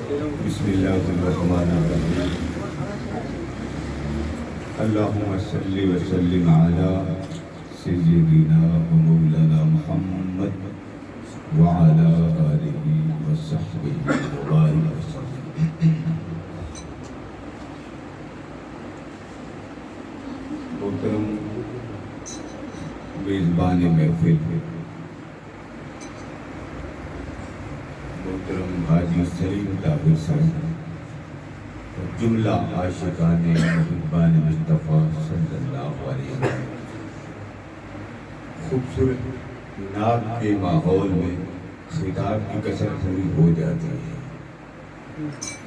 بسم اللہ الرحمن الرحیم اللہم صلی وسلم علی سیدنا و مولانا محمد وعلی آلہ وصحبہ وبارک وسلم۔ محترم میزبان محفل، محترم حاجی سلیم طاہر صاحب، جملہ عاشقان محبان مصطفیٰ صلی اللہ علیہ وسلم، خوبصورت نعت کے ماحول میں خطاب کی کثرت پوری ہو جاتی ہے،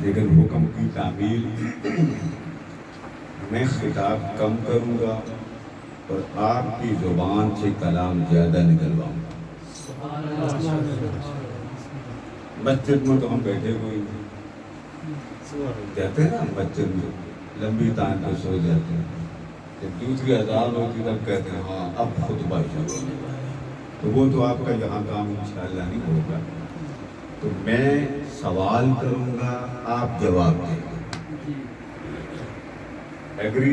لیکن حکم کی تعمیل میں خطاب کم کروں گا اور آپ کی زبان سے کلام زیادہ نکلواؤں گا۔ مسجد میں تو ہم بیٹھے ہوئے جاتے ہیں نا، مسجد میں لمبی تان پہ سو جاتے ہیں، جب دوسری اذان ہوتی تب کہتے ہیں ہاں اب خطبہ شروع ہونے والا ہے، تو وہ تو آپ کا یہاں کام انشاءاللہ نہیں ہوگا۔ تو میں سوال کروں گا، آپ جواب دیں گے۔ ایگری؟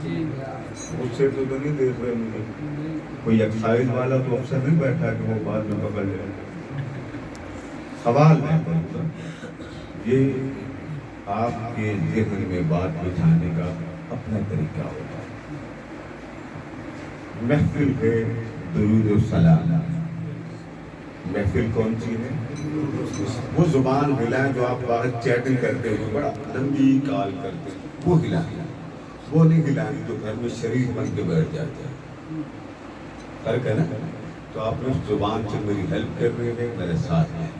اس سے تو نہیں دیکھ رہے مجھے کوئی ایکسائز والا تو افسر نہیں بیٹھا کہ وہ بعد میں پکڑ لے۔ سوال میں کروں گا، یہ آپ کے ذہن میں بات بٹھانے کا اپنا طریقہ ہوتا ہے۔ محفل ہے درود و سلام، محفل کون سی ہے؟ وہ زبان ہلائیں جو آپ باہر چیٹنگ کرتے ہوئے بڑا لمبی کال کرتے ہیں، وہ ہلائیں، وہ نہیں ہلائیں جو گھر میں شریف بن کے بیٹھ جاتے ہیں۔ فرق ہے نا؟ تو آپ اس زبان سے میری ہیلپ کر رہے ہیں، میرے ساتھ ہیں۔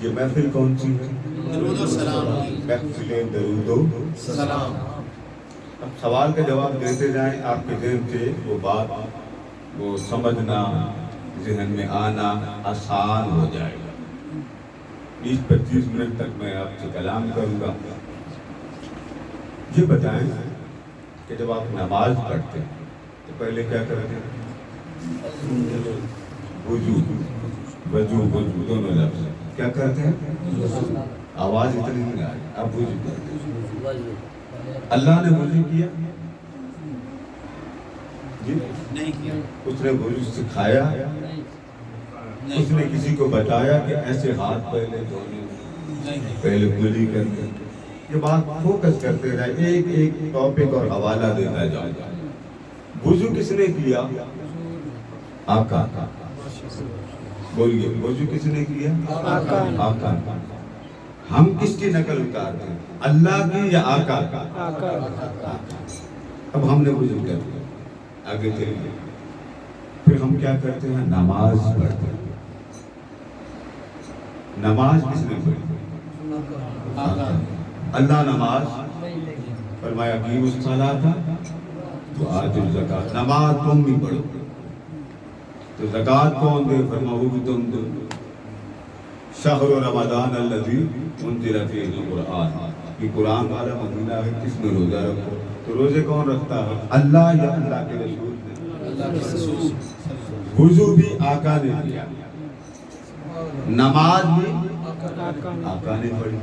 یہ محفل کون سی ہے؟ درود و سلام، محفل درود و سلام۔ اب سوال کا جواب دیتے جائیں، آپ کے ذہن سے وہ بات وہ سمجھنا، ذہن میں آنا آسان ہو جائے گا۔ 20-25 منٹ تک میں آپ سے کلام کروں گا۔ یہ بتائیں کہ جب آپ نماز پڑھتے ہیں تو پہلے کیا کرتے ہیں؟ وضو، وضو وضو دونوں لفظ کیا کرتے ہیں؟ آواز اتنی نہیں آئی، اب وضو کرتے ہیں۔ اللہ نے وضو کیا؟ جی نہیں کیا۔ اس نے وضو سکھایا؟ اس نے کسی کو بتایا کہ ایسے ہاتھ پہلے دھونے، پہلے کلی کرتے؟ یہ بات فوکس کرتے رہے، ایک ایک ٹاپک اور حوالہ دیتا جائے۔ وضو کس نے کیا؟ آقا۔ بولیے، وضو کس نے کیا؟ آقا۔ ہم کس کی نقل اتارتے ہیں، اللہ کی یا آقا کا؟ اب ہم نے وضو کر دیا، آگے چلیے۔ پھر ہم کیا کرتے ہیں؟ نماز پڑھتے ہیں۔ نماز کس نے پڑھی؟ آقا۔ اللہ نماز فرمایا اقیموا الصلاۃ وآتوا الزکاۃ، نماز تم بھی پڑھو۔ تو زکوٰۃ کون دے؟ فرمایا وہ بھی تم دو۔ شہر رمضان الذی انزل فیہ القرآن، یہ قرآن والا مہینہ ہے، اس میں روزہ رکھو۔ تو روزے کون رکھتا ہے؟ اللہ یا اللہ کے رسول نے؟ وضو بھی آقا نے کیا، نماز بھی آقا نے پڑھی،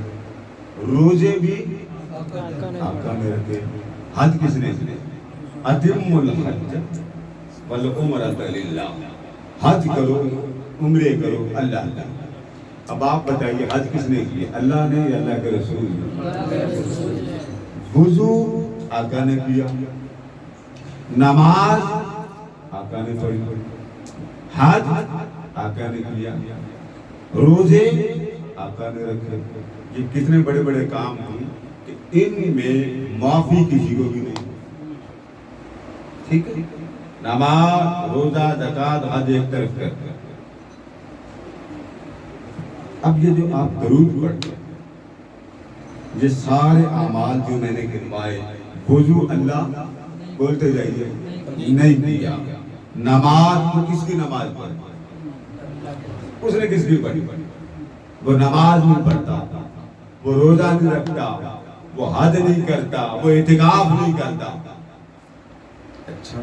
روزے بھی آقا نے رکھے۔ حج کس نے کی؟ اتم الحج والعمرۃ للہ، حج کرو عمرے کرو اللہ کا۔ اب آپ بتائیے حج کس نے کی؟ اللہ نے یا اللہ کے رسول نے؟ وضو آقا نے کیا، نماز آقا نے پڑھی، حج آقا نے کیا، روزے آقا نے رکھے۔ یہ کتنے بڑے بڑے کام ہیں کہ ان میں معافی کسی کو بھی نہیں۔ ٹھیک ہے، نماز، روزہ، زکوٰۃ، حج ایک طرف کرتے ہیں۔ اب یہ جو آپ درود پڑھتے ہیں، یہ سارے اعمال جو میں نے گنوائے، وضو اللہ بولتے جائیے نہیں کیا، نماز وہ کس کی نماز پڑھی؟ اس نے کس کی پڑھی؟ وہ نماز نہیں پڑھتا، وہ روزہ نہیں رکھتا، وہ حج نہیں کرتا، وہ اعتکاف نہیں کرتا۔ اچھا،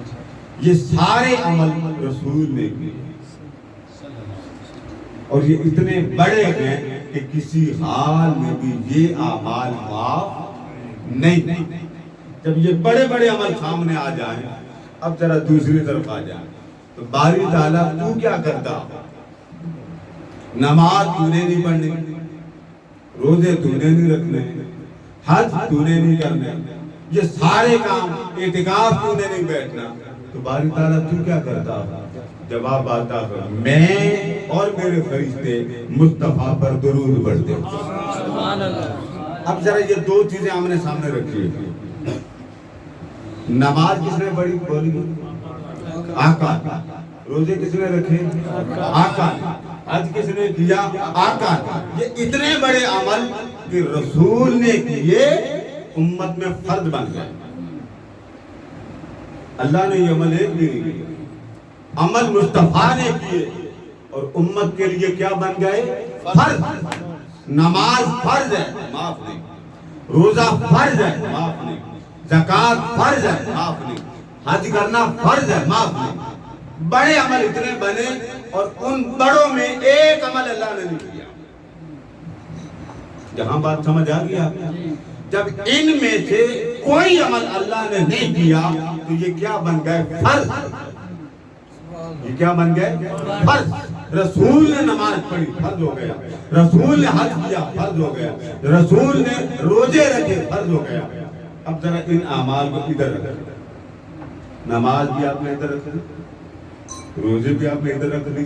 یہ سارے عمل رسول نے کیے، اور یہ اتنے بڑے ہیں کہ کسی حال میں بھی یہ اعمال معاف نہیں. جب یہ بڑے بڑے عمل سامنے آ جائیں، اب ذرا دوسری طرف آ جائیں تو باری تعالیٰ تو کیا کرتا؟ نماز تو نے نہیں پڑھنی، روزے تو نے نہیں رکھنے، حج تو نے نہیں کرنے، یہ سارے کام، اعتکاف تو نے نہیں بیٹھنا، تو باری تعالیٰ تو کیا کرتا؟ جواب آتا ہے میں اور میرے فرشتے مصطفیٰ پر درود پڑھتے ہیں. سبحان اللہ. اب ذرا یہ دو چیزیں آمنے سامنے رکھیے. نماز کس نے پڑھی؟ بولی آقا. روزے کس نے رکھے؟ آقا. حج کس نے کیا؟ آقا. یہ اتنے بڑے عمل کہ رسول نے کیے، امت میں فرض بن گئے. اللہ نے یہ عمل ایک بھی نہیں کیا، عمل مصطفیٰ نے کیے اور امت کے لیے کیا بن گئے؟ فرض. نماز فرض ہے، معاف نہیں. روزہ فرض ہے، معاف نہیں. زکوٰۃ فرض ہے، معاف نہیں. حج کرنا فرض ہے، معاف نہیں. بڑے عمل اتنے بنے اور ان بڑوں میں ایک عمل اللہ نے نہیں کیا. جہاں بات سمجھ آ گیا؟ جب ان میں سے کوئی عمل اللہ نے نہیں کیا تو یہ کیا بن گئے؟ فرض. یہ کیا بن گئے؟ فرض. رسول نے نماز پڑھی، فرض ہو گیا. رسول نے حج کیا، فرض ہو گیا. رسول نے روزے رکھے، فرض ہو گیا. اب ذرا ان اعمال کو ادھر رکھیں. نماز بھی آپ نے ادھر رکھ لی، روزے بھی آپ نے ادھر رکھ لی،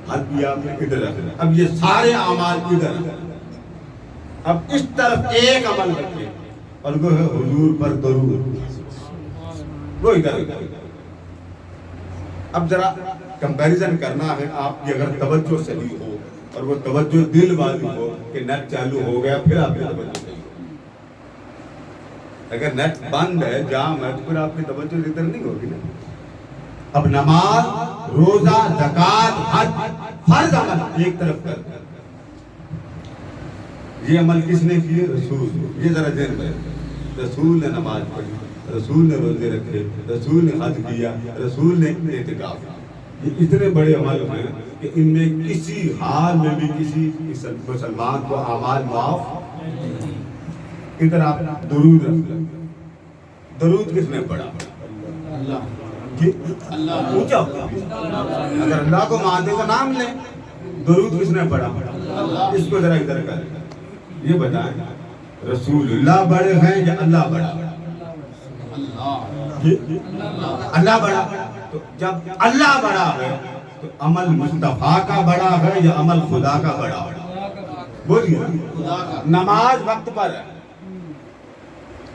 حج بھی آپ نے ادھر رکھ لی. اب یہ سارے اعمال ادھر. اب اس طرف ایک عمل رکھے اور وہ ہے حضور پر درود. وہ ادھر. اب ذرا کمپیریزن کرنا ہے آپ کی. اگر توجہ صحیح ہو اور وہ توجہ دل والی ہو کہ نیٹ چالو ہو گیا پھر آپ کی توجہ صحیح ہو. اگر نیٹ بند ہے، جام ہے، تو پھر آپ کی توجہ ادھر نہیں ہوگی نا. اب نماز، روزہ، زکوٰۃ، حج فرض عمل ایک طرف کر. یہ عمل کس نے کیے؟ رسول. یہ ذرا ذہن میں، رسول نے نماز پڑھی، رسول نے روزے رکھے، رسول نے حج کیا، رسول نے اعتکاف. یہ اتنے بڑے عمل ہیں کہ ان میں کسی حال میں بھی کسی مسلمان کو اعمال معاف. ادھر آپ درود رکھ لیں. درود کس نے پڑھا؟ اللہ. پوچھا اگر اللہ کو مانتے تو نام لیں. درود کس نے پڑھا؟ اس کو ذرا ادھر کر. یہ بتائیں رسول اللہ بڑے ہیں یا اللہ بڑا؟ اللہ بڑا. تو جب اللہ بڑا ہے تو عمل مصطفیٰ کا بڑا ہے یا عمل خدا کا بڑا ہے؟ بولیے. نماز وقت پر ہے.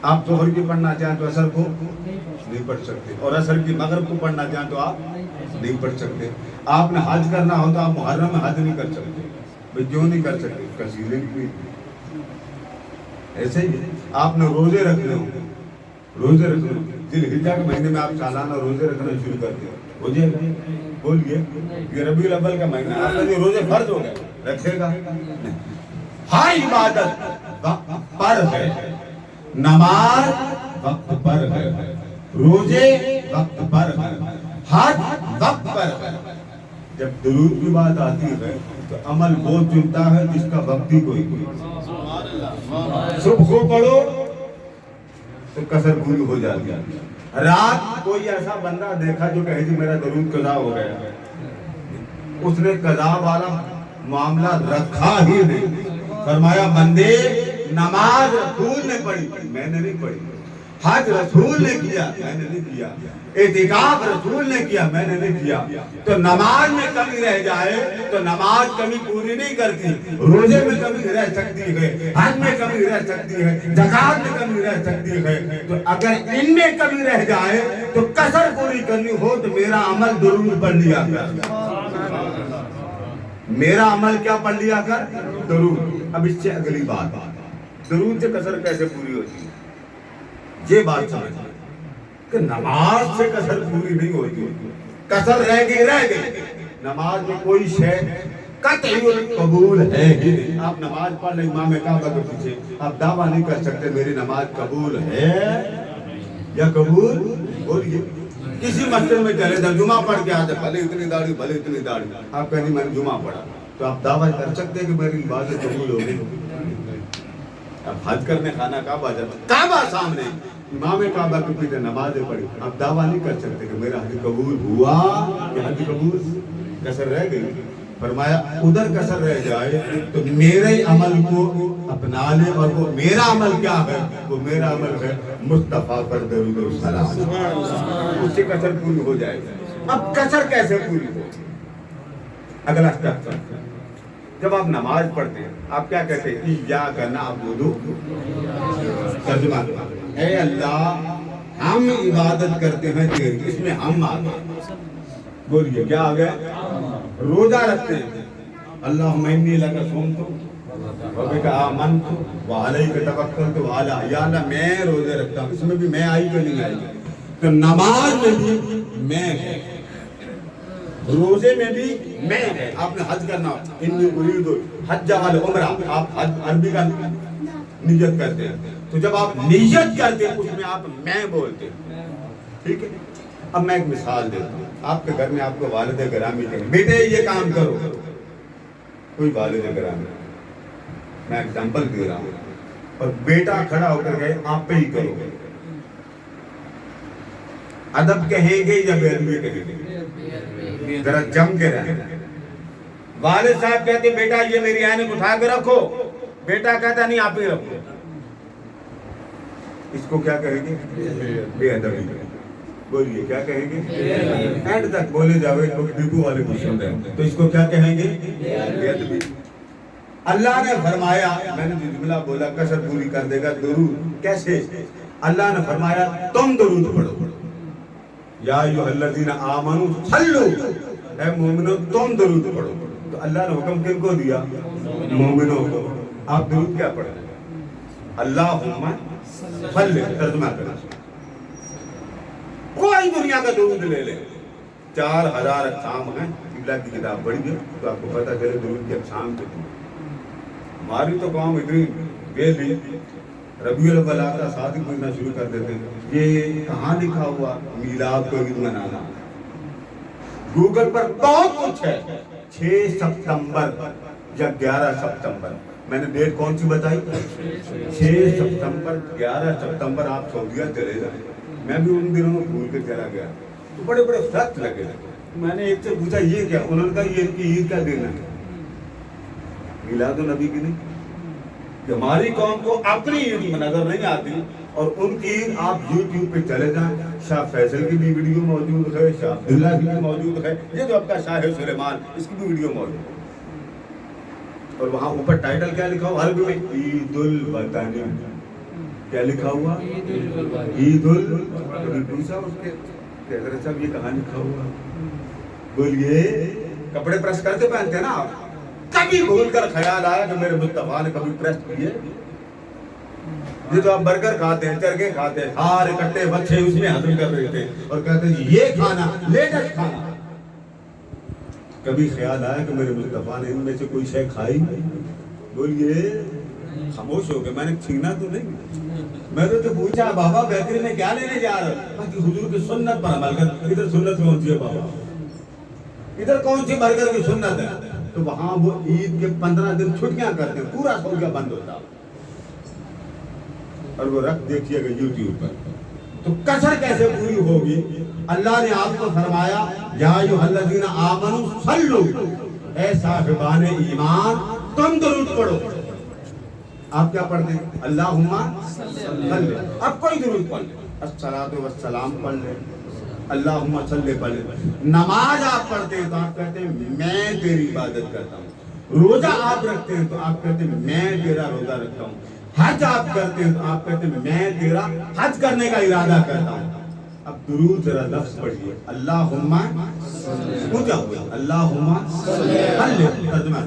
آپ ظہر کی پڑھنا چاہیں تو عصر کو نہیں پڑھ سکتے، اور عصر کی مغرب کو پڑھنا چاہیں تو آپ نہیں پڑھ سکتے. آپ نے حج کرنا ہو تو آپ محرم میں حج نہیں کر سکتے. بھئی کیوں نہیں کر سکتے؟ اس کا سیزن بھی ایسے ہی. آپ نے روزے رکھنے ہوں، روزے رکھنے ہوں، ذی الحجہ کے مہینے میں آپ سالانہ روزے رکھنا شروع کر دیں. ہو جائے گا؟ بولیے. یہ ربیع الاول کا مہینہ، آپ کا جو روزے فرض ہو گئے، رکھے گا نہیں. ہر عبادت وقت پر ہے. نماز وقت پر ہے، روزے وقت پر ہے، حج وقت پر ہے. جب درود کی بات آتی ہے تو عمل وہ چنتا ہے جس کا وقت ہی کوئی. صبح کو پڑھو تو قصر پوری ہو جاتی ہے. رات کوئی ایسا بندہ دیکھا جو کہے جی میرا درود قضا ہو گیا، اس نے قضا والا معاملہ رکھا ہی نہیں. فرمایا بندے نماز رسول نے پڑھی، میں نے نہیں پڑھی. حج رسول نے کیا، میں نے نہیں کیا. اعتکاف رسول نے کیا، میں نے نہیں کیا. تو نماز میں کمی رہ جائے تو نماز کمی پوری نہیں کرتی. روزے میں کمی رہ سکتی ہے، حج میں کمی رہ سکتی ہے، زکوٰۃ میں کمی رہ سکتی ہے. تو اگر ان میں کمی رہ جائے تو کسر پوری کرنی ہو تو میرا عمل درود پڑھ لیا کر. میرا عمل کیا پڑھ لیا کر؟ درود. اب اس سے اگلی بات، درود سے کسر کیسے پوری ہوتی ہے؟ یہ بات سمجھ کہ نماز سے کسر پوری نہیں ہوتی. کسر رہ گئی. نماز میں کوئی شے قطعی قبول ہے ہی نہیں. آپ نماز پڑھ لیں امام کعبہ کے پیچھے، آپ دعویٰ نہیں کر سکتے میری نماز قبول ہے یا قبول. بولیے. کسی مسجد میں چلے جائیں، جمعہ پڑھ کے آتے، بھلے اتنی داڑھی، بھلے اتنی داڑھی، آپ کہیں میں نے جمعہ پڑھا. تو آپ دعویٰ کر سکتے ہیں کہ میری عبادت قبول ہو گئی؟ اب حج کرنے خانہ کعبہ جاتا، کعبہ سامنے، امام کعبہ کے پیچھے نمازیں پڑھی، آپ دعویٰ نہیں کر سکتے کہ میرا حج قبول ہوا یا حج قبول کسر رہ گئی۔ فرمایا ادھر کسر رہ جائے تو میرے عمل کو اپنا لے، اور وہ میرا عمل کیا ہے؟ وہ میرا عمل ہے مصطفیٰ پر درود و سلام، اس سے کسر پوری ہو جائے گا۔ اب کسر کیسے پوری ہو؟ اگلا اسٹیپ، جب آپ نماز پڑھتے ہیں آپ کیا کہتے ہیں؟ ایاک نعبد، ترجمہ اے اللہ ہم عبادت کرتے ہیں تیری، اس میں ہم آ گئے، بولیے کیا آ گئے؟ روزہ رکھتے ہیں، اللہم انی لک صمت وبک آمنت وعلیک توکلت وعلی، یا اللہ میں روزے رکھتا ہوں، اس میں بھی میں آئی کہ نہیں آئی؟ تو نماز میں بھی میں ہے، روزے میں بھی میں ہے۔ آپ نے حج کرنا، انی ارید الحج والعمرہ، آپ حج عربی کا نیت کرتے ہیں، تو جب آپ نیت کرتے ہیں اس میں آپ میں بولتے ہیں، ٹھیک ہے؟ اب میں ایک مثال دیتا ہوں، آپ کے گھر میں آپ کو والد گرامی کہیں بیٹے یہ کام کرو، کوئی والد گرامی، میں ایگزامپل دے رہا ہوں، اور بیٹا کھڑا ہو کر گئے آپ پہ ہی کرو، ادب کہیں گے یا بے ادبی کہیں گے؟ ذرا جم کے رہنا۔ والد صاحب کہتے بیٹا یہ میری عینک اٹھا کے رکھو، بیٹا کہتا نہیں آپ ہی رکھو، اس کو کیا کہیں گے؟ بے ادبی۔ بولیے کیا کہیں گے؟ اینڈ تک بولے جاؤ، ڈپو والے کو سن رہے ہیں، تو اس کو کیا کہیں گے؟ بے ادبی۔ اللہ نے فرمایا، میں نے جو جملہ بولا کسر پوری کر دے گا، درود کیسے؟ اللہ نے فرمایا تم درود پڑھو، یا ایھا الذین آمنوا صلوا، اے مومنو تم درود پڑھو۔ تو اللہ نے حکم کن کو دیا؟ مومنوں کو۔ آپ درود کیا پڑھیں؟ اللہم صلی، ترجمہ کریں، کوئی دنیا کا درود لے لیں، 4000 اقسام ہیں، قبلہ کی کتاب پڑھی ہے تو آپ کو پتہ چلے درود کی اقسام کتنی۔ ہماری تو قوم اتنی ویلی، ربیع الاول آتا ساتھ ہی پوچھنا شروع کر دیتے ہیں یہ کہاں لکھا ہوا میلاد کو عید منانا؟ گوگل پر بہت کچھ ہے۔ 6 ستمبر یا 11 ستمبر، میں نے ڈیٹ کون سی بتائی؟ 6 ستمبر 11 ستمبر آپ سعودیہ چلے جائیں، میں بھی ان دنوں میں بھول کے چلا گیا تو بڑے بڑے فرق لگے، میں نے ایک سے پوچھا یہ کیا؟ انہوں نے کہا یہ ان کی عید کا دن ہے، میلاد النبی کی نہیں۔ کہ ہماری قوم کو اپنی عید نظر نہیں آتی، اور ان کی عید آپ یوٹیوب پہ چلے جائیں، شاہ فیصل کی بھی ویڈیو موجود ہے، شاہ عبداللہ کی بھی موجود ہے، یہ جو آپ کا شاہ سلیمان اس کی بھی ویڈیو موجود ہے، اور وہاں اوپر ٹائٹل کیا لکھا ہوا عربی میں؟ عید الوطن۔ کیا لکھا ہوا؟ عید الوطن۔ پوچھا اس کے کہ حضرت صاحب یہ کہاں لکھا ہوا؟ بولیے کپڑے پریس کرتے پہنتے ہیں نا آپ، کبھی بھول کر خیال آیا کہ میرے مصطفیٰ نے کبھی پریس کیے؟ یہ تو آپ برگر کھاتے ہیں، چرگے کھاتے ہیں، سارے کٹے بچے اس میں ہضم کر رہے تھے اور کہتے ہیں یہ کھانا لیٹسٹ کھانا۔ کبھی خیال آیا کہ میرے مصطفیٰ نے ان میں سے کوئی شے کھائی؟ بولیے خاموش ہو گئے، میں نے چھینا تو نہیں، میں نے تو پوچھا بابا بیکری میں کیا لینے جا رہے ہو؟ کہ حضور کی سنت پر عمل کر۔ ادھر سنت کون سی ہے بابا؟ ادھر کون سی برگر کی سنت ہے؟ تو وہاں وہ عید کے 15 دن چھٹیاں کرتے ہیں، پورا سعودیہ بند ہوتا، اور وہ رکھ دیکھیے گا یوٹیوب پر۔ تو کسر کیسے پوری ہوگی؟ اللہ نے آپ کو فرمایا یا ایھا الذین آمنوا صلوا، اے صاحبان ایمان تم درود پڑھو۔ آپ کیا پڑھتے ہیں؟ اللہم صلی، اب کوئی درود پڑھ لیں، الصلاۃ والسلام پڑھ لیں، اللہم صلی پڑھ لیں۔ نماز آپ پڑھتے ہیں تو آپ کہتے ہیں میں تیری عبادت کرتا ہوں، روزہ آپ رکھتے ہیں تو آپ کہتے ہیں میں تیرا روزہ رکھتا ہوں، حج آپ کرتے ہیں تو آپ کہتے ہیں میں تیرا حج کرنے کا ارادہ کرتا ہوں۔ اب درود ذرا لفظ پڑھیے، اللہم پوچھا ہوا اللہم صلی، ترجمہ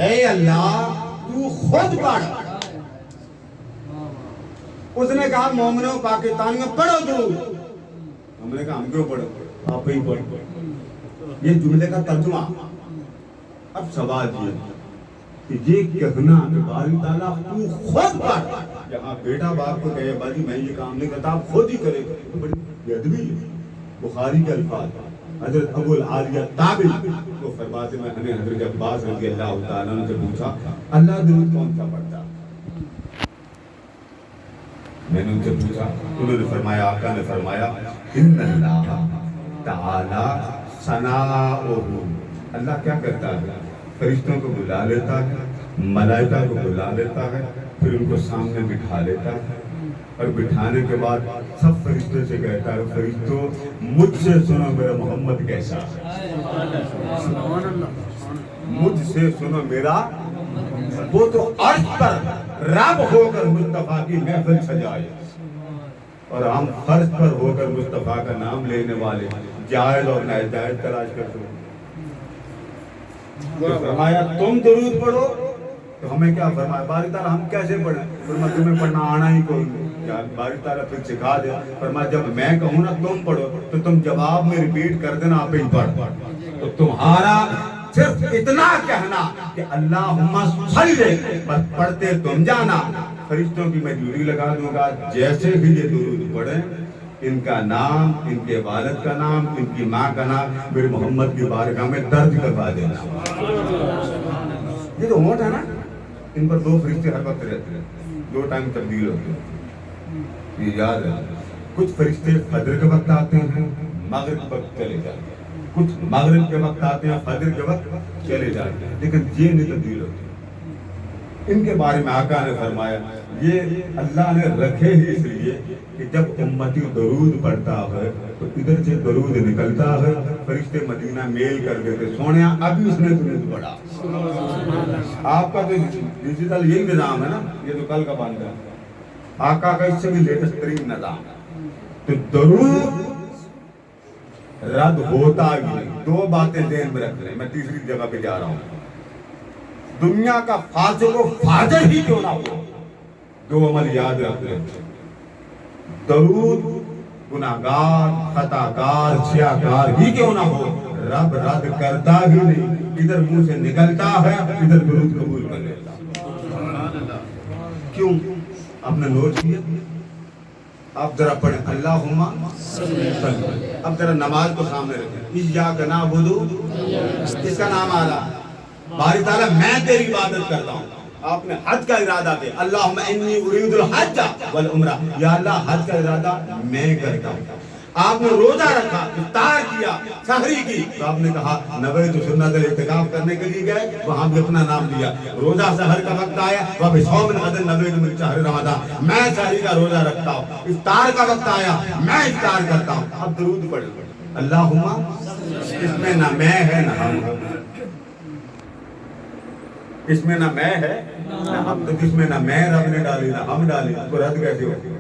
اے اللہ تو خود پڑھ۔ اس نے کہا مومنوں پاکستانیوں پڑھو درود، ہم نے کہا ہم کیوں پڑھو؟ آپ ہی پڑھو۔ یہ جملے کا ترجمہ۔ اب سوال یہ کہ یہ کہنا کہ باری تعالیٰ تو خود پڑھ، یہاں بیٹا باپ کو کہے باجی میں یہ کام نہیں کرتا آپ خود ہی کرے، تو بڑی بے ادبی ہے۔ بخاری کے الفاظ، حضرت ابو العالیہ تابعی تو فرماتے میں ہمیں حضرت عباس رضی اللہ تعالیٰ عنہ سے پوچھا اللہ درود کون سا پڑھتا؟ میں نے ان سے پوچھا، انہوں نے فرمایا، آقا نے فرمایا ان اللہ تعالی ثناؤہ، اللہ کیا کرتا ہے؟ فرشتوں کو بلا لیتا ہے، ملائکہ کو بلا لیتا ہے، پھر ان کو سامنے بٹھا لیتا ہے، اور بٹھانے کے بعد سب فرشتوں سے کہتا ہے فرشتوں مجھ سے سنو میرا محمد کیسا ہے، مجھ سے سنو میرا، وہ تو عرش پر رب ہو کر مصطفیٰ کی محفل سجائے اور ہم فرش پر ہو کر مصطفیٰ کا نام لینے والے جائز اور ناجائز تلاش کرتے ہیں۔ تو فرمایا تم درود پڑھو، تو ہمیں کیا فرمایا باری تعالیٰ ہم کیسے پڑھیں؟ فرمایا تمہیں پڑھنا آنا ہی کوئی نہیں، باری تعالیٰ پھر سکھا دے، فرمایا جب میں کہوں نا تم پڑھو تو تم جواب میں ریپیٹ کر دینا آپ ہی پڑھ، تو تمہارا صرف اتنا کہنا کہ اللہم صلی، بس پڑھتے تم جانا، فرشتوں کی میں ڈیوٹی لگا دوں گا، جیسے بھی یہ درود پڑھیں ان کا نام، ان کے والد کا نام، ان کی ماں کا نام میرے محمد کی بارگاہ میں درج کروا دینا۔ یہ جو ہونٹ ہے نا، ان پر 2 فرشتے ہر وقت رہتے ہیں، 2 ٹائم تبدیل ہوتے ہیں، یہ یاد ہے۔ کچھ فرشتے فجر کے وقت آتے ہیں، مغرب کے وقت چلے جاتے ہیں، کچھ مغرب کے وقت آتے ہیں، فجر کے وقت چلے جاتے ہیں، لیکن یہ نہیں تبدیل ہوتے۔ ان کے بارے میں آقا نے فرمایا یہ اللہ نے رکھے ہی اس لیے کہ جب امتی درود پڑھتا ہے تو ادھر سے درود نکلتا ہے، فرشتے مدینہ میل کر دیتے، سونیا ابھی اس نے درود پڑھا۔ آپ کا تو ڈیجیٹل یہی نظام ہے نا، یہ تو کل کا بند ہے، آقا کا اس سے بھی لیٹسٹ ترین نظام، تو درود رد ہوتا ہی نہیں۔ 2 باتیں ذہن میں رکھ لیں، میں تیسری جگہ پہ جا رہا ہوں۔ دنیا کا فاجر و فاجر ہی کیوں نہ ہو، 2 عمل یاد رکھ لیں، درود گناہگار خطاکار سیاہکار ہی کیوں نہ ہو، رب رد کرتا ہی نہیں، ادھر منہ سے نکلتا ہے، ادھر درود قبول کر لیتا۔ کیوں؟ آپ نے نوٹ کیا؟ آپ ذرا پڑھیں اللہم صلی، اب ذرا نماز کو سامنے رکھیں، ایاک نعبد، اس کا نام آ رہا، باری تعالیٰ میں تیری عبادت کرتا ہوں۔ آپ نے حج کا ارادہ کیا، اللہم انی ارید الحج والعمرہ، یا اللہ حج کا ارادہ میں کرتا ہوں۔ آپ نے روزہ رکھا، افطار کیا، سحری کی، تو آپ نے کہا نویت سنت الاعتکاف کرنے کے لیے گئے، وہاں بھی اپنا نام لیا۔ روزہ سحر کا وقت آیا، وَبِصَوْمٍ غَدٍ نویت من شہر رمضان، میں سحری کا روزہ رکھتا ہوں۔ افطار کا وقت آیا، میں افطار کرتا ہوں۔ اب درود پڑھ اللہم، اس میں نہ میں ہے نہ ہم، اس میں نہ میں ہے نہ ہم، تو جس میں نہ میں رب نے ڈالی نہ ہم ڈالی، اس کو رد کیسے ہوتی ہے؟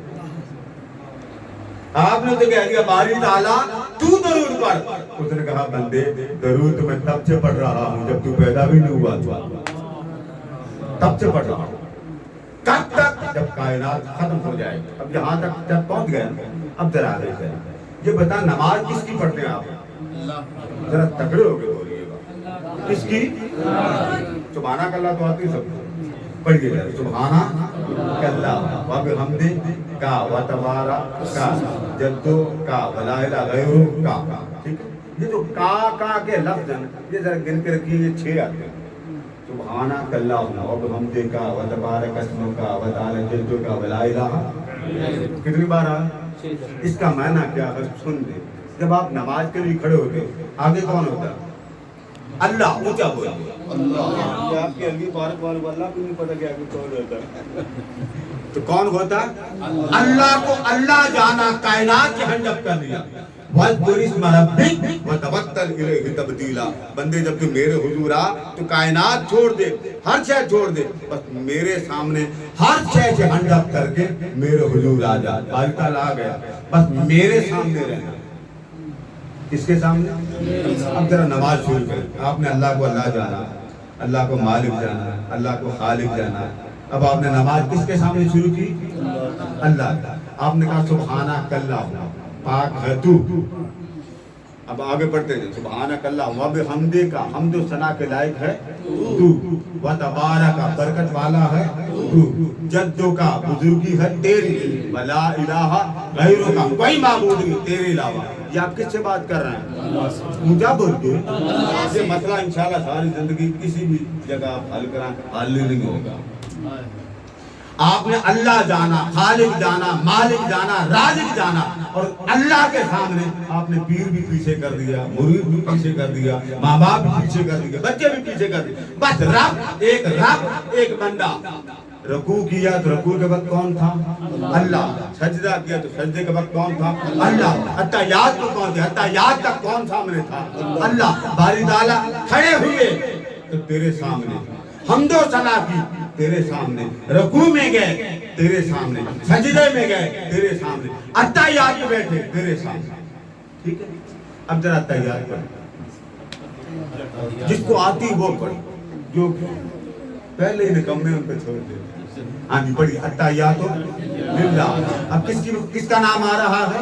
آپ نے تو کہہ دیا باری تعالیٰ تو درود پڑھ، اس نے کہا بندے درود میں تب سے پڑھ رہا ہوں جب تو پیدا بھی نہیں ہوا تھا، تب سے پڑھ رہا ہوں، کب تک؟ جب کائنات ختم ہو جائے۔ اب یہاں تک جب پہنچ گئے، اب ذرا آگے چلیں، یہ بتا نماز کس کی پڑھتے ہیں آپ؟ ذرا تگڑے ہو کے بولیے گا، کس کی؟ سبحانہ کلّہ تو آتی سب پڑھیے جائے، سبحانہ کلّہ و بحمدہ کا و تبارک کا جدو کا ولا الہ غیرہ کا، ٹھیک ہے؟ یہ جو کا کے لفظ ہیں یہ ذرا گن کے رکھیے، یہ 6 آتے ہیں، سبحانہ کلّہ و بحمدہ کا و تبارک اسمہ کا و تعالی جدو کا ولا الہ، کتنی بار آیا؟ اس کا معنی کیا ہے سن لیں۔ جب آپ نماز کے لیے کھڑے ہوتے آگے کون ہوتا ہے؟ اللہ، اونچا بولے اللہ۔ یہ آپ کے علی بارک والے اللہ کو نہیں پتہ کہ آگے کون ہوتا ہے، تو کون ہوتا ہے؟ اللہ کو اللہ جانا، کائنات کی ہنجب کر لیا۔ وَاذْكُرِ اسْمَ رَبِّكَ وَتَوَكَّلْ إِلَيْهِ تَبْتِيلًا، بندے جب تو میرے حضور آ تو کائنات چھوڑ دے، ہر شے چھوڑ دے، بس میرے سامنے ہر شے سے ہنجب کر کے میرے حضور آ جا۔ باری تعالیٰ آ گیا، بس میرے سامنے رہنا۔ کس کے سامنے؟ اب ذرا نماز شروع کریں۔ آپ نے اللہ کو اللہ جانا، اللہ کو مالک جانا، اللہ کو خالق جانا، اب آپ نے نماز کس کے سامنے شروع کی؟ اللہ۔ آپ نے کہا سبحانہ کلّہ، پاک ہے تو، اب آگے بڑھتے ہیں. سبحانک اللہ و بحمدک کا حمد و ثنا کے لائق ہے تو، و تبارک کا برکت والا ہے تو، جدو کا بزرگی ہے تیری، ولا الہ غیرک کا کوئی معبود نہیں تیرے علاوہ. یہ آپ کس سے بات کر رہے ہیں؟ مجھے بول کے یہ مسئلہ انشاءاللہ ساری زندگی کسی بھی جگہ آپ حل کرائیں حل نہیں ہوگا. آپ نے اللہ جانا، خالق جانا، مالک جانا، رازق جانا، اور اللہ کے سامنے آپ نے پیر بھی پیچھے کر دیا، مرید بھی پیچھے کر دیا، ماں باپ بھی پیچھے کر دیا، بچے بھی پیچھے کر دیا. بس رب ایک بندہ. رکوع کیا تو رکوع کے وقت کون تھا؟ اللہ. سجدہ کیا تو سجدے کے وقت کون تھا؟ اللہ. اتحیات کو کون تھا؟ اتحیات تک کون سامنے تھا؟ اللہ. باری تعالیٰ کھڑے ہوئے تو تیرے سامنے، حمد و ثنا کی تیرے سامنے، رکوع میں گئے تیرے سامنے، سجدے میں گئے تیرے سامنے، اتحیات میں بیٹھے تیرے سامنے. ٹھیک ہے. اب ذرا اتحیات پڑھ، جس کو آتی وہ پڑھ، جو پہلے ہی نکمے ان پہ چھوڑ دے. ہاں جی پڑھیے. اتحیات للہ. اب کس کا نام آ رہا ہے؟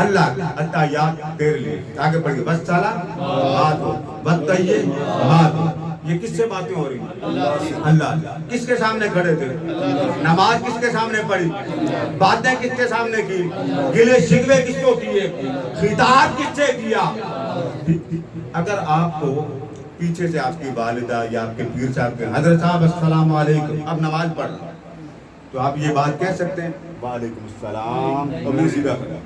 اللہ. اتحیات تیرے لیے. آگے پڑھیے. والصلاۃ والطیبات. یہ کس سے باتیں ہو رہی ہیں؟ اللہ. کس کے سامنے کھڑے تھے؟ نماز کس کے سامنے پڑھی؟ باتیں کس کے سامنے کی؟ گلے شکوے کس کو کیے؟ خطاب کس سے کیا؟ اگر آپ کو پیچھے سے آپ کی والدہ یا آپ کے پیر صاحب کے حضرت صاحب السلام علیکم اب نماز پڑھ رہا تو آپ یہ بات کہہ سکتے ہیں وعلیکم السلام اور منہ سیدھا کرا،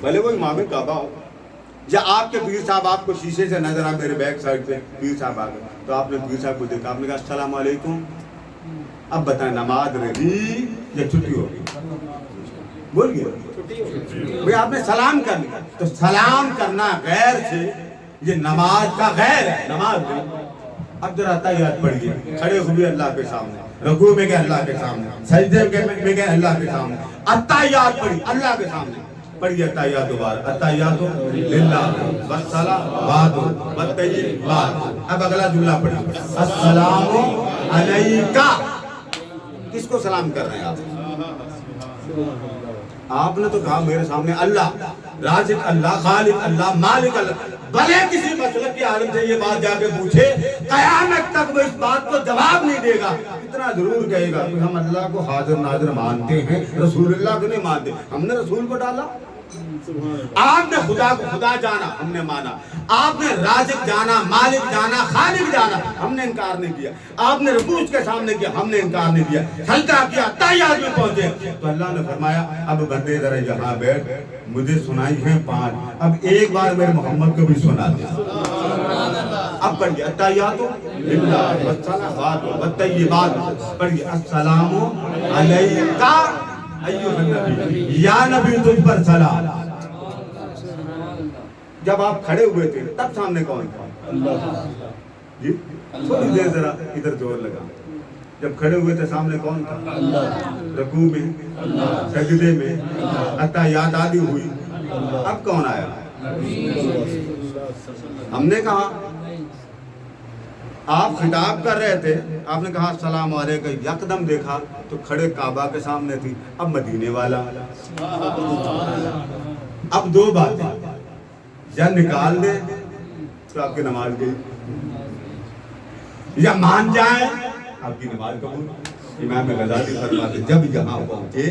بھلے وہ امام کعبہ ہو. یا آپ کے پیر صاحب آپ کو شیشے سے نظر آ، میرے بیک سائڈ پہ پیر صاحب آ گئے تو آپ نے پیر صاحب کو دیکھا، آپ نے کہا السلام علیکم. اب بتائیں نماز رہی یا چھٹی ہوگی؟ بولیے بھئی آپ نے سلام کر لیا تو سلام کرنا غیر سے یہ نماز کا غیر ہے، نماز نہیں. اب ذرا اتحیات پڑھیے. کھڑے ہوئے اللہ کے سامنے، رکوع میں گئے اللہ کے سامنے، سجدے میں گئے اللہ کے سامنے، اتحیات پڑھی اللہ کے سامنے. پڑھیے اتحیات دوبارہ. اتحیات للہ والصلاۃ والطیبات. اب اگلا جملہ پڑھیے. السلام علیکہ. کس کو سلام کر رہے ہیں آپ؟ آپ نے تو کہا میرے سامنے اللہ، رازق اللہ، خالق اللہ، مالک اللہ. بھلے کسی مسلک کے عالم سے یہ بات جا کے پوچھے، قیامت تک وہ اس بات کو جواب نہیں دے گا. اتنا ضرور کہے گا کہ ہم اللہ کو حاضر ناظر مانتے ہیں، رسول اللہ کو نہیں مانتے. ہم نے رسول کو ڈالا. آپ نے خدا کو خدا جانا، ہم نے مانا. آپ نے رازق جانا، مالک جانا، خالق جانا، ہم نے انکار نہیں کیا. آپ نے رکوع کے سامنے کیا، ہم نے انکار نہیں کیا. سجدہ کیا، اتحیات میں پہنچے تو اللہ نے فرمایا اب بندے ذرا یہاں بیٹھ، مجھے سنائی ہیں 5، اب ایک بار میرے محمد کو بھی سنا دے. اب پڑھیے اتحیات للہ والصلاۃ والطیبات. پڑھیے السلام علیکہ ایھا النبی، یا نبی تجھ پر سلام. جب آپ کھڑے ہوئے تھے تب سامنے کون تھا؟ اللہ. جی تھوڑی دیر ذرا ادھر زور لگا. جب کھڑے ہوئے تھے سامنے کون تھا؟ اللہ. رکوع میں، سجدے میں، اتحیات آدھی ہوئی. اب کون آیا؟ ہم نے کہا آپ خطاب کر رہے تھے، آپ نے کہا السلام علیکم، یکدم دیکھا تو کھڑے کعبہ کے سامنے تھی. اب مدینے والا. اب دو باتیں، یا نکال دے تو آپ کی نماز گئی، یا مان جائیں آپ کی نماز قبول. امام غزالی فرماتے جب یہاں پہنچے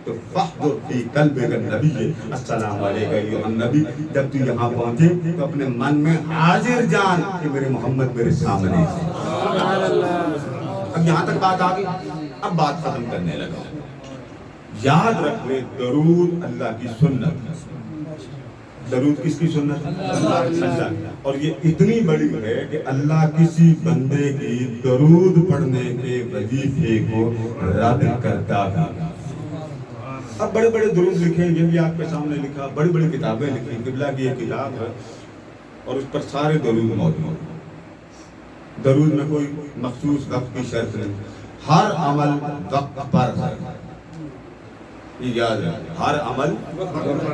تو فحضر فی قلبک النبی، السلام علیکہ ایھا النبی. جب تو یہاں پہنچے تو اپنے من میں حاضر جان کہ میرے محمد میرے سامنے ہیں. اب یہاں تک بات آ گئی. اب بات ختم کرنے لگا. یاد رکھ لے درود اللہ کی سنت. درود کس کی سنت؟ اللہ. اور یہ اتنی بڑی ہے کہ اللہ کسی بندے کی درود پڑھنے کے وظیفے کو رد کرتا ہے. اب بڑے بڑے درود لکھے، یہ بھی آپ کے سامنے لکھا، بڑی بڑی کتابیں لکھی. قبلہ کی ایک کتاب ہے اور اس پر سارے درود موجود. درود میں کوئی مخصوص وقت کی شرط نہیں، ہر عمل وقت پر ہے. یہ یاد ہے، ہر عمل.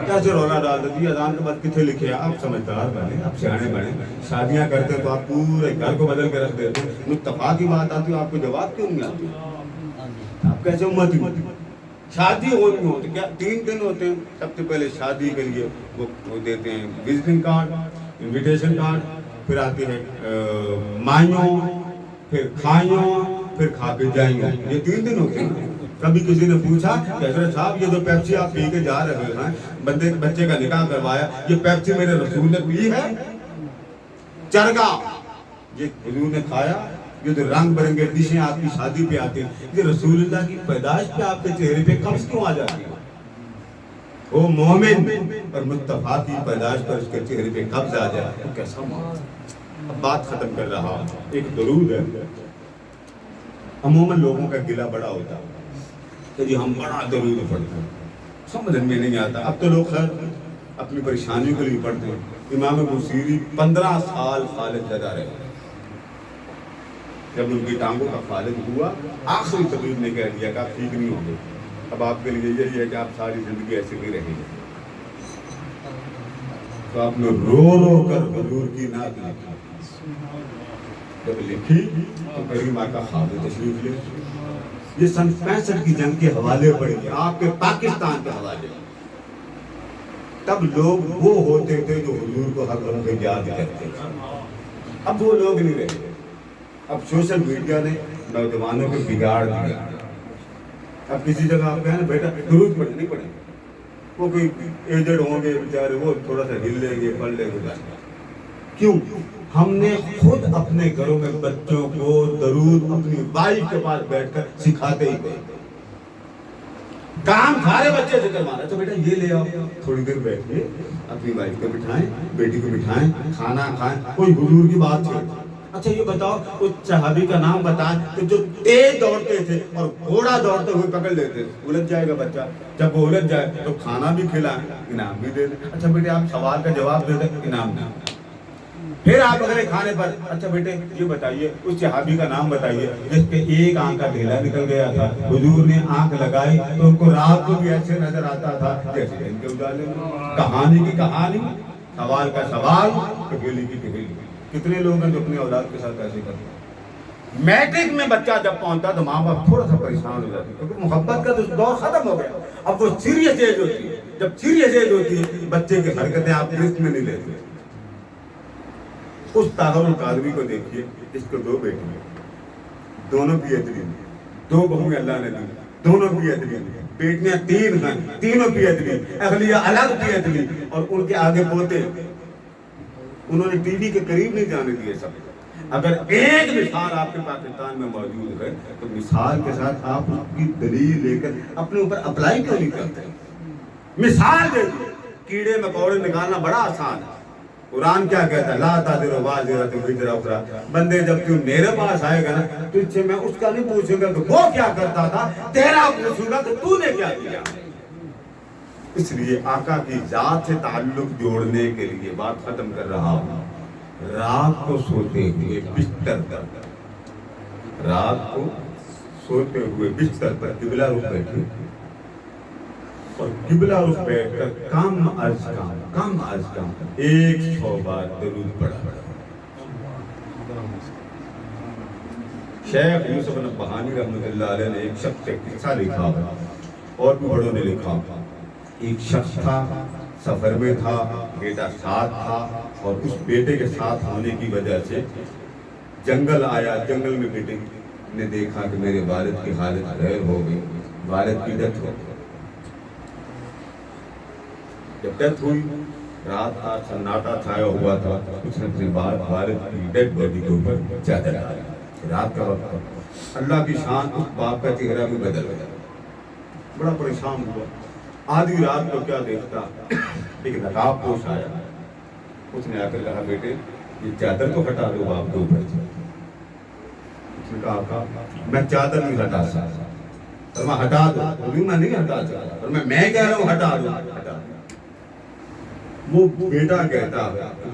کیسے رونا ڈال دیتی اذان کے بعد کتنے لکھے؟ آپ سمجھدار بنے، آپ سیانے بنے. شادیاں کرتے تو آپ پورے گھر کو بدل کے رکھ دیتے. مصطفیٰ کی بات آتی ہے آپ کو جواب کیوں نہیں آتی؟ آپ کیسے امتی؟ شادی ہونی ہوتی کیا 3 دن ہوتے ہیں. سب سے پہلے شادی کے لیے وہ دیتے ہیں وزٹنگ کارڈ, انویٹیشن کارڈ, پھر آتی ہے مائیوں, پھر کھائیوں, پھر کھا کے جائیوں. یہ 3 دن ہوتے ہیں. کبھی کسی نے پوچھا کہ حضرت صاحب یہ جو پیپسی آپ پی کے جا رہے ہیں, بچے کا نکاح کروایا, یہ پیپسی میرے رسول نے پی ہے؟ چرگا یہ حضور نے کھایا. یہ جو رنگ برنگے ڈشیں آپ کی شادی پہ آتی ہیں, یہ رسول اللہ کی پیدائش پہ آپ کے چہرے پہ قبض کیوں آ جاتی ہے؟ وہ مومن اور مصطفیٰ کی پیدائش پر اس کے چہرے پہ قبض آ جائے تو کیسا مومن. اب بات ختم کر رہا ہوں. ایک درود ہے. عموماً لوگوں کا گلہ بڑا ہوتا ہے کہ جی ہم بڑا درود پڑھتے ہیں, سمجھ میں نہیں آتا. اب تو لوگ خیر اپنی پریشانیوں کے لیے پڑھتے ہیں. امام بوصیری 15 سال فالج لگا رہے ہیں. جب ان کی ٹانگوں کا فالج ہوا, آخری طبیب نے کہہ دیا کہ آپ ٹھیک نہیں ہوں گے, اب آپ کے لیے یہی ہے کہ آپ ساری زندگی ایسے ہی رہیں گے. تو آپ نے رو رو کر حضور کی نعت لکھی. جب لکھی تو کریم آقا خواب میں تشریف لے. یہ سن 65 کی جنگ کے حوالے پڑے گی, آپ کے پاکستان کے حوالے. تب لوگ وہ ہوتے تھے جو حضور کو ہر وقت یاد کرتے تھے. اب وہ لوگ نہیں رہے. اب سوشل میڈیا نے نوجوانوں کو بگاڑ دیا. اب کسی جگہ آپ کہیں نا بیٹا درود پڑھ, نہیں پڑھیں. وہ کوئی ایجڈ ہوں گے بیچارے, وہ تھوڑا سا ہل لیں گے, پڑھ لیں گے. کیوں؟ ہم نے خود اپنے گھروں میں بچوں کو درود اپنی وائف کے پاس بیٹھ کر سکھاتے ہی گئے. کام سارے بچے سے کروانا. تو بیٹا یہ لے آؤ, تھوڑی دیر بیٹھیے, اپنی وائف کو بٹھائیں, بیٹی کو بٹھائیں, کھانا کھائیں, کوئی حضور کی بات چھیڑ. اچھا یہ بتاؤ اس صحابی کا نام بتائیں کہ جو تیز دوڑتے تھے اور گھوڑا دوڑتے ہوئے پکڑ لیتے. الجھ جائے گا بچہ. جب وہ الجھ جائے تو کھانا بھی کھلائیں, انعام بھی دے دیں. اچھا بیٹے آپ سوال کا جواب دے دیں, انعام دیں. پھر آپ اگلے کھانے پر اچھا بیٹے یہ بتائیے اس صحابی کا نام بتائیے جس کے ایک آنکھ کا ڈھیلا نکل گیا تھا, حضور نے آنکھ لگائی تو ان کو رات کو بھی ایسے نظر آتا تھا جیسے ان کے اجالے میں. کہانی کی کہانی, سوال کا سوال, ٹھگیلی کی ٹھگیلی. کتنے لوگ ہیں جو اپنی اولاد کے ساتھ ایسے کرتے ہیں. میٹرک میں بچہ جب پہنچتا تو ماں باپ تھوڑا سا پریشان ہو جاتے ہیں کیونکہ محبت کا تو دور ختم ہو گیا. اب وہ سیریس ایج ہوتی ہے. جب سیریس ایج ہوتی ہے بچے کی حرکتیں آپ رسک میں نہیں لیتے. اس طاہر القادری کو دیکھیے, اس کو 2 بیٹے ہیں, دونوں پی ایچ ڈی, 2 بہویں اللہ نے دی, دونوں پی ایچ ڈی. بیٹیاں 3 ہیں, تینوں پی ایچ ڈی, اہلیہ الگ پی ایچ ڈی, اور ان کے آگے پوتے. انہوں نے ٹی وی کے قریب نہیں جانے دیے سب. اگر ایک مثال آپ کے پاکستان میں موجود ہے تو مثال کے ساتھ آپ اس کی دلیل لے کر اپنے اوپر اپلائی کیوں نہیں کرتے؟ مثال دے دو. کیڑے مکوڑے نکالنا بڑا آسان ہے. قرآن کیا کہتا ہے؟ لا تزر وازرۃ وزر اخری. بندے جب تو میرے پاس آئے گا نا تجھ سے میں اس کا نہیں پوچھوں گا کہ وہ کیا کرتا تھا, تیرا پوچھوں گا کہ تو نے کیا کیا. اس لیے آقا کی ذات سے تعلق جوڑنے کے لیے بات ختم کر رہا ہوں. رات کو سوتے ہوئے بستر پر, رات کو سوتے ہوئے بستر پر قبلہ رخ بیٹھے اور قبلہ رخ بیٹھ کر کم از کم 100 بار درود پڑھا. شیخ یوسف نبہانی رحمۃ اللہ علیہ نے ایک شخص سے قصہ لکھا اور بھی بڑوں نے لکھا. ایک شخص تھا, سفر میں تھا, بیٹا ساتھ تھا, اور اس بیٹے کے ساتھ ہونے کی وجہ سے جنگل آیا. جنگل میں بیٹے نے دیکھا کہ میرے والد کی حالت غیر ہو گئی, والد کی ڈیتھ ہو گئی. جب ڈیتھ ہوئی, رات کا سناٹا چھایا ہوا تھا, اس نے اپنے والد کی ڈیڈ باڈی کے اوپر چادر ڈالی. رات کا وقت, اللہ کی شان, اس باپ کا چہرہ بھی بدل گیا. بڑا پریشان ہوا. آدھی رات کو کیا دیکھتا, ایک نقاب پوش آیا. اس نے آ کر کہا بیٹے یہ چادر کو ہٹا دو باپ کے اوپر سے. اس نے کہا آقا میں چادر نہیں ہٹا سکتا. فرمایا ہٹا دو. میں نہیں ہٹا سکتا. فرمایا میں کہہ رہا ہوں ہٹا دو. ہٹا دو. وہ بیٹا کہتا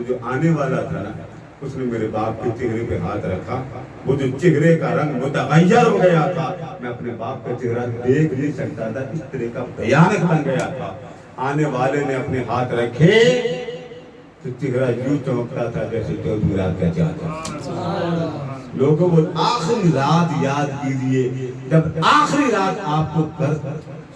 جو آنے والا تھا نا, اس نے میرے باپ کے چہرے پہ ہاتھ رکھا. وہ جو چہرے کا رنگ متغیر ہو گیا تھا, میں اپنے باپ کا چہرہ دیکھ نہیں سکتا تھا, اس طرح کا بھیانک بن گیا تھا. آنے والے نے اپنے ہاتھ رکھے تو چہرہ یوں چمکتا تھا جیسے 14 رات کا چاند. لوگوں کو آخری رات یاد کیجئے, جب آخری رات آپ کو کر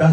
10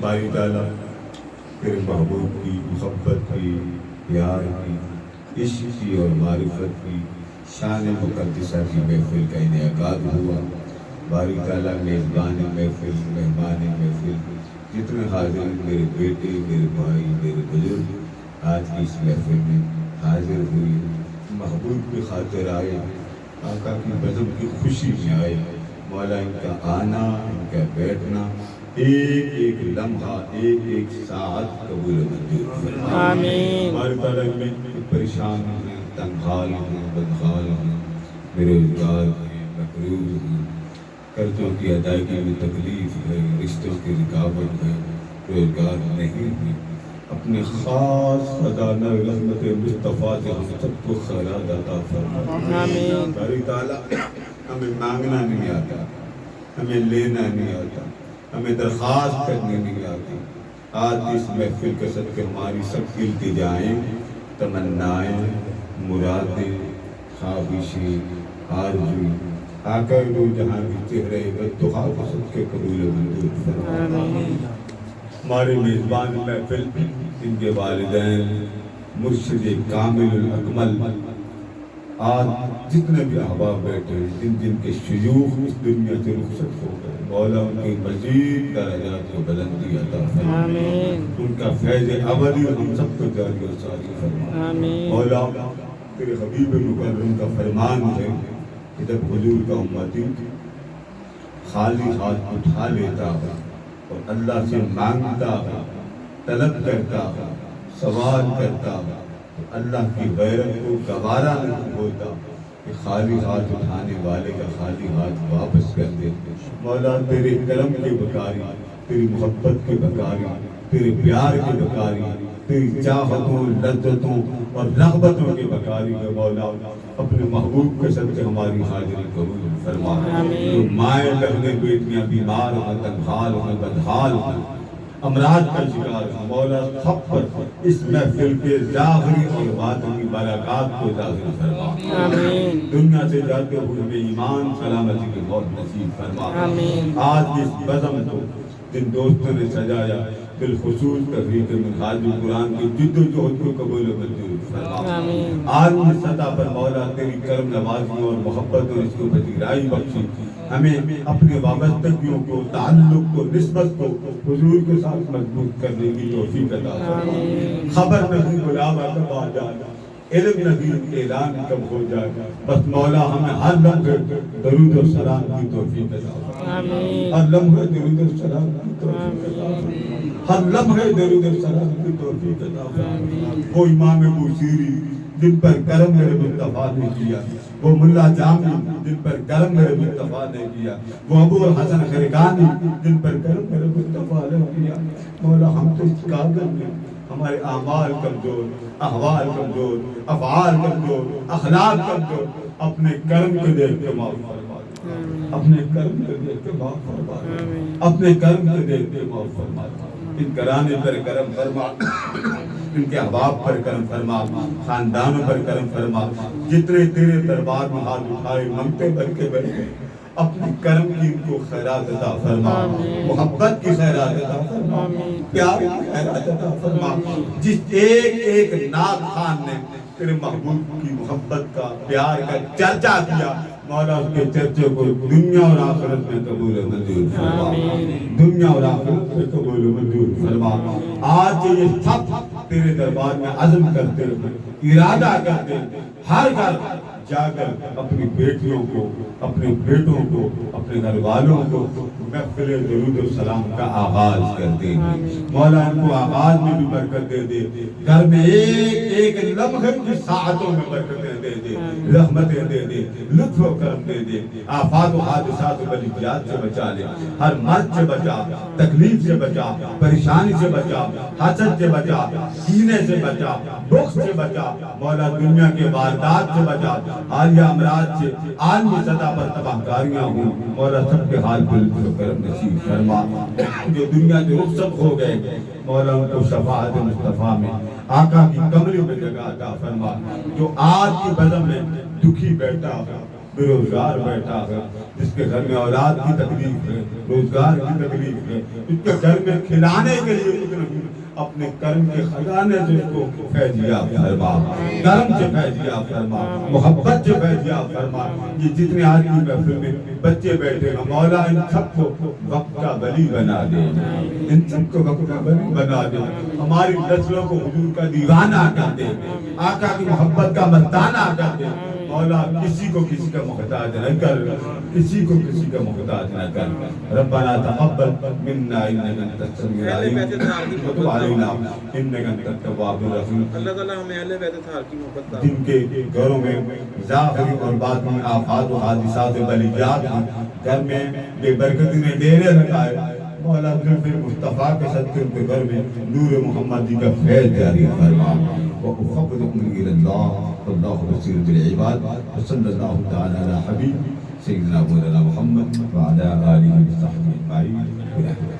باری تعالیٰ تیرے محبوب کی محبت کی، پیار کی، عشق کی اور معرفت کی شان مقدسہ کی محفل کا انعقاد ہوا۔ باری تعالیٰ میزبان محفل، مہمان محفل، جتنے حاضر میرے بیٹے، میرے بھائی، میرے بزرگ آج کی اس محفل میں حاضر ہوئی، محبوب کی خاطر آئے، آقا کی بزم کی خوشی میں آئے۔ مولا ان کا آنا، ان کا بیٹھنا، ایک ایک لمحہ، ایک ایک ساعت قبول منظور فرما۔ آمین۔ ہمارے تعالیٰ میں پریشان ہیں، تنحال ہیں، بدحال ہیں، بے روزگار ہیں، مقروض ہیں، قرضوں کی ادائیگی میں تکلیف ہے، رشتوں کی رکاوٹ ہے، روزگار نہیں ہے۔ اپنے خاص خزانہ رحمت مصطفیٰ سے ہم سب کو خیرات عطا فرما۔ آمین۔ باری تعالیٰ ہمیں مانگنا نہیں آتا، ہمیں لینا نہیں آتا، ہمیں درخواست کرنے نہیں آتی۔ آج اس محفل کے صدقے ہماری سب التجائیں، تمنائیں، مرادیں، خواہشیں، آرزویں آقا رو جہاں کی چہرے بددعا کو صدقے قبول و منظور فرما۔ ہمارے میزبان محفل، ان کے والدین، مرشد کامل الاکمل، آج جتنے بھی احباب بیٹھے ہیں، جن جن کے شیوخ اس دنیا سے رخصت ہو گئے، مولا ان کی مزید درجات کو بلندی عطا فرما۔ ان کا فیض ابدی ہم سب کو جاری و ساری فرما۔ مولا تیرے حبیب مکرم کا فرمان ہے کہ جب حضور کا امتی خالی ہاتھ اٹھا لیتا ہے اور اللہ سے مانگتا ہے، طلب کرتا ہے، سوال کرتا ہے، تو اللہ کی غیرت کو گوارا نہیں ہوتا کہ خالی ہاتھ اٹھانے والے کا خالی ہاتھ واپس کر دے۔ مولا تیرے کرم کے بکاری، تیری محبت کے بکاری، تیرے پیار کے بکاری، تیری چاہتوں، لذتوں اور رغبتوں کے بکاری ہے مولا، اپنے محبوب کے صدقے ہماری حاضری قبول فرما۔ جو مائیں بہنیں بیٹیاں بیمار ہیں، تنحال ہیں، بدحال ہیں، امراض کا شکار ہیں، مولا سب پر اس محفل کے ظاہری اور باطنی برکات کو ظاہر فرما۔ دنیا سے جاتے ہوئے ہمیں ایمان سلامتی کی موت نصیب فرما۔ آج اس بزم کو جن دوستوں نے سجایا، بالخصوص تحریک منہاج القرآن کی جد و جہد کو قبول و منظور فرما۔ عالمی سطح پر مولا تیری کرم نوازی اور محبت اور اس کو پذیرائی بخشی، ہمیں اپنے وابستگیوں کو، تعلق کو، نسبت کو حضور کے ساتھ مضبوط کرنے کی توفیق عطا فرما۔ خبر نہیں بلاوا کب آ جائے، علم نہیں اعلان کب ہو جائے، بس مولا ہمیں ہر لمحے درود و سلام کی توفیق عطا فرما۔ ہر لمحے درود و سلام کی توفیق عطا فرما۔ ہر لمحے درود و سلام کی توفیق عطا فرما۔ وہ امام بوصیری جن پر کرم میرے مصطفیٰ نے کیا، وہ ملا جامی جن پر کرم میرے مصطفیٰ نے کیا، وہ ابو الحسن خرقانی جن پر کرم میرے مصطفیٰ نے کیا، مولا ہم تو اس قابل میں ہمارے اعمال کمزور، احوال کمزور، افعال کمزور، اخلاق کمزور، اپنے کرم کو دیکھ کے معاف فرما، اپنے کرم کو دیکھ کے معاف فرما، اپنے کرم کو دیکھ کے معاف فرما۔ ان گھرانے پر کرم فرما، ان کے احباب پر کرم فرما، خاندانوں پر کرم فرما، جتنے تیرے دربار میں ہاتھ اٹھائے منگتے بن کے بیٹھے، اپنے کرم کی ان کو خیرات عطا فرما، محبت کی خیرات عطا فرما، پیار کی خیرات عطا فرما۔ جس ایک ایک نعت خوان نے تیرے محبوب کی محبت کا، پیار کا چرچا کیا، مولا اس کے چرچے کو دنیا اور آخرت میں قبول و منظور فرما، دنیا اور آخرت میں قبول و منظور فرما۔ آج یہ سب تیرے دربار میں عزم کرتے ہیں، ارادہ کرتے ہیں، ہر گھر جا کر اپنی بیٹیوں کو، اپنے بیٹوں کو، اپنے گھر والوں کو محفل درود و سلام کا آغاز کرتے ہیں۔ مولا ان کو آغاز میں بھی برکت دے دے، گھر میں ایک ایک لمحے کی ساعتوں میں برکتیں دے دے، رحمتیں دے دے، لطف و کرم دے دے، آفات و حادثات و بلیات سے بچا لے، ہر مرض سے بچا، تکلیف سے بچا، پریشانی سے بچا، حسد سے بچا، کینے سے بچا، بغض سے بچا، مولا دنیا کے واردات سے بچا، حالیہ امراض سے، عالمی سطح پر تباہ کاریاں ہوں، مولا سب کے حال پر لطف و کرم نصیب فرما۔ جو دنیا سے رخصت ہو گئے، مولا ان کو شفاعت مصطفیٰ میں، آقا کی کمرے میں جگہ عطا فرما۔ جو آج کی بزم میں دکھی بیٹھا، بے روزگار بیٹھا ہے، جس کے گھر میں اولاد کی تکلیف ہے، روزگار کی تکلیف ہے، جس کے گھر میں کھلانے کے لیے کچھ نہیں، اپنے کرم کے خزانے سے اس کو فیضیاب فرما، کرم سے فیضیاب فرما، محبت سے فیضیاب فرما۔ یہ جتنے آج کی محفل میں بچے بیٹھے ہیں، مولا ان سب کو وقت کا ولی بنا دے، ان سب کو وقت کا ولی بنا دے، ہماری نسلوں کو حضور کا دیوانہ کر دے، آقا کی محبت کا مستانہ کر دے۔ مولا کسی کو کسی کا محتاج نہ کر، کسی کو کسی کا محتاج نہ کر۔ ربنا تقبل منا انک انت السمیع العلیم وتب علینا انک انت التواب الرحیم۔ اللہ تعالیٰ ہمیں اہل بیت اطہار کی محبت عطا جن کے گھروں میں ظاہری اور باطنی آفات و حادثات و بلیات ہیں، گھر میں بے برکتی نے ڈیرے لگائے، مولا زلف مصطفیٰ کے صدقے ان کے گھر میں نور محمد جی کا فیض جاری فرما۔ وَأُفَوِّضُ أَمْرِي إِلَى اللَّهِ وَاللَّهُ بَصِيرٌ بِالْعِبَادِ وَصَلَّى اللَّهُ تَعَالَى عَلَى حَبِيبِهِ سيدنا مولانا محمد وعلى آله وصحبه أجمعين.